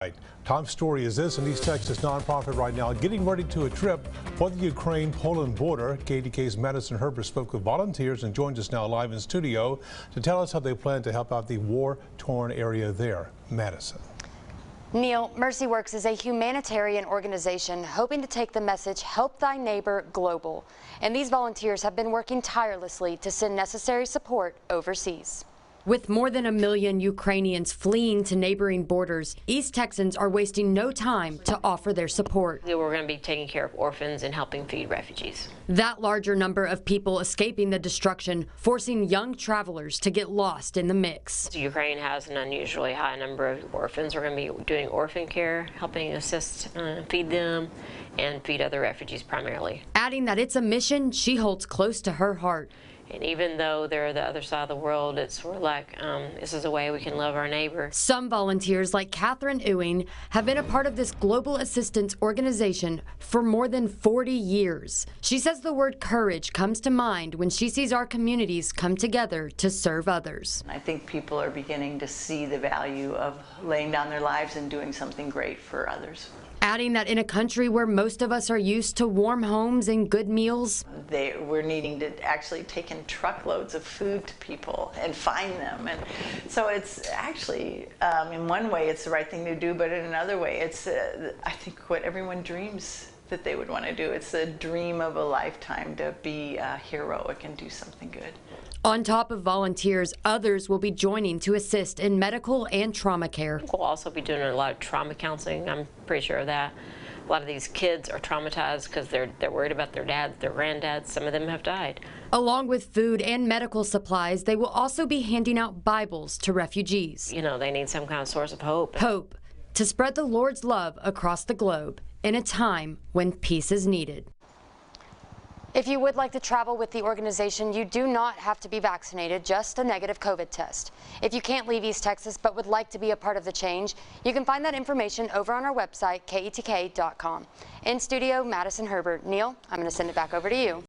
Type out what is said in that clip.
Right. Top story is this, an East Texas nonprofit right now getting ready to a trip for the Ukraine-Poland border. KETK's Madison Herbert spoke with volunteers and joins us now live in studio to tell us how they plan to help out the war-torn area there. Madison. Neil, Mercy Works is a humanitarian organization hoping to take the message, help thy neighbor, global. And these volunteers have been working tirelessly to send necessary support overseas. With more than 1 million Ukrainians fleeing to neighboring borders, East Texans are wasting no time to offer their support. We're going to be taking care of orphans and helping feed refugees. That larger number of people escaping the destruction, forcing young travelers to get lost in the mix. Ukraine has an unusually high number of orphans. We're going to be doing orphan care, helping assist feed them and feed other refugees primarily. Adding that it's a mission she holds close to her heart. And even though they're the other side of the world, it's sort of like this is a way we can love our neighbor. Some volunteers, like Catherine Ewing, have been a part of this global assistance organization for more than 40 years. She says the word courage comes to mind when she sees our communities come together to serve others. I think people are beginning to see the value of laying down their lives and doing something great for others. Adding that in a country where most of us are used to warm homes and good meals, we're needing to actually take in truckloads of food to people and find them. And so it's actually, in one way, it's the right thing to do, but in another way, it's, I think, what everyone dreams that they would want to do. It's a dream of a lifetime to be heroic and do something good. On top of volunteers, others will be joining to assist in medical and trauma care. We'll also be doing a lot of trauma counseling. I'm pretty sure of that. A lot of these kids are traumatized because they're worried about their dads, their granddads. Some of them have died. Along with food and medical supplies, they will also be handing out Bibles to refugees. You know, they need some kind of source of hope. Hope to spread the Lord's love across the globe in a time when peace is needed. If you would like to travel with the organization, you do not have to be vaccinated, just a negative COVID test. If you can't leave East Texas but would like to be a part of the change, you can find that information over on our website, ketk.com. In studio, Madison Herbert. Neil, I'm going to send it back over to you.